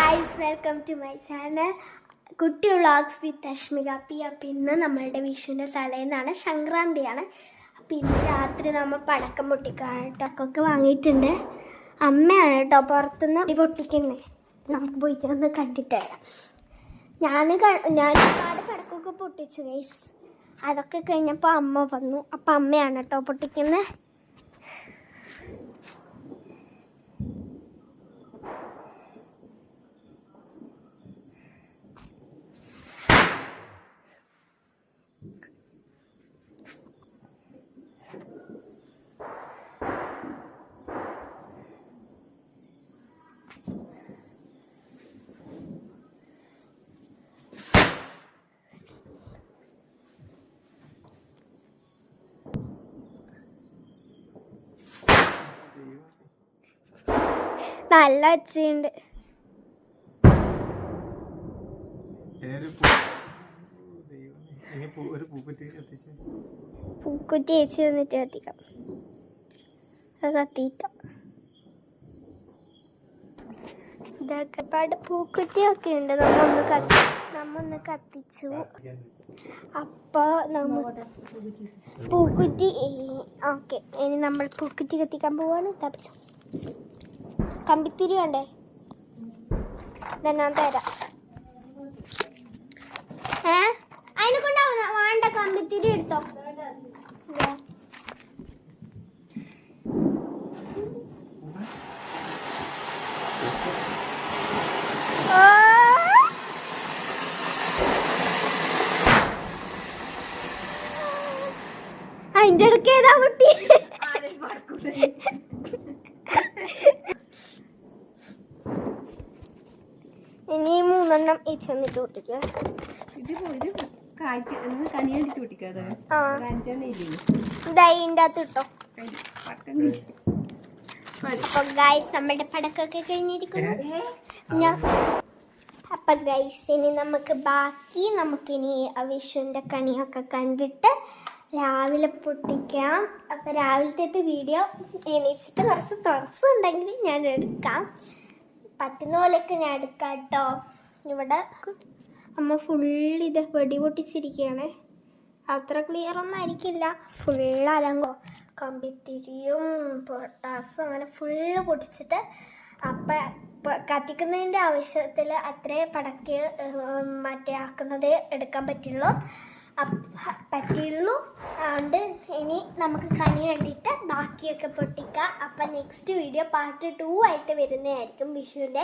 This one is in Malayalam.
Guys, welcome to my channel കുട്ടി വ്ളോഗ്സ് വിത്ത് അശ്മിക പി. അപ്പം ഇന്ന് നമ്മളുടെ വിഷുവിൻ്റെ തലേന്നാണ്, സംക്രാന്തിയാണ്. അപ്പം ഇന്ന് രാത്രി നമ്മൾ പടക്കം പൊട്ടിക്കാണ്. ടക്കൊക്കെ വാങ്ങിയിട്ടുണ്ട്. അമ്മയാണ് കേട്ടോ പുറത്തുനിന്ന് പൊട്ടിക്കുന്നത്. നമുക്ക് പോയിട്ട് ഒന്ന് കണ്ടിട്ട് വരാം. ഞാൻ ഒരുപാട് പടക്കമൊക്കെ പൊട്ടിച്ചു ഗൈസ്. അതൊക്കെ കഴിഞ്ഞപ്പോൾ അമ്മ വന്നു. അപ്പം അമ്മയാണ് കേട്ടോ പൊട്ടിക്കുന്നത്. നല്ല ഒച്ചയുണ്ട്. പൂക്കുറ്റി ചേച്ചി വന്നിട്ട് കത്തിക്കാം. അത് കത്തിയിട്ട ഇതൊക്കെ പാട് പൂക്കുറ്റിയൊക്കെ ഉണ്ട്. നമ്മൊന്ന് കത്തിച്ചു. അപ്പോൾ പൂക്കുറ്റി ഓക്കെ. ഇനി നമ്മൾ പൂക്കുറ്റി കത്തിക്കാൻ പോവാണ്. തപ്പിച്ചു കമ്പിത്തിരി വേണ്ടേ? ഞാൻ തരാം. അതിനെ കൊണ്ടാവുന്ന വേണ്ട, കമ്പിത്തിരി എടുത്തോ. അതിൻ്റെ ഇടയ്ക്ക് ഏതാ കുട്ടി? ഇനി 3 ഈ ചെന്നിട്ട് പൊട്ടിക്കുക. ഇതിൻ്റെ അകത്ത് ഇട്ടോ. അപ്പൊ ഗൈസ്, നമ്മുടെ പടക്കമൊക്കെ കഴിഞ്ഞിരിക്കുന്നു. അപ്പൊ ഗൈസ്, ഇനി നമുക്കിനി വിഷുവിൻ്റെ കണിയൊക്കെ കണ്ടിട്ട് രാവിലെ പൊട്ടിക്കാം. അപ്പോൾ രാവിലത്തെ വീഡിയോ എണീച്ചിട്ട് കുറച്ച് തുറസ്സുണ്ടെങ്കിൽ ഞാൻ എടുക്കാം. പറ്റുന്ന പോലെയൊക്കെ ഞാൻ എടുക്കാം കേട്ടോ. ഇവിടെ അമ്മ ഫുള്ളിത് വെടി പൊട്ടിച്ചിരിക്കുകയാണ്. അത്ര ക്ലിയർ ഒന്നും ആയിരിക്കില്ല. ഫുള്ള് അലങ്കോ കമ്പിത്തിരിയും പൊട്ടാസും അങ്ങനെ ഫുള്ള് പൊട്ടിച്ചിട്ട് അപ്പം കത്തിക്കുന്നതിൻ്റെ ആവശ്യത്തിൽ അത്രേ പടക്ക് ആക്കുന്നത് എടുക്കാൻ പറ്റുള്ളൂ. അതുകൊണ്ട് ഇനി നമുക്ക് കണി കണ്ടിട്ട് ബാക്കിയൊക്കെ പൊട്ടിക്കാം. അപ്പം നെക്സ്റ്റ് വീഡിയോ പാർട്ട് 2 ആയിട്ട് വരുന്നതായിരിക്കും വിഷുവിൻ്റെ.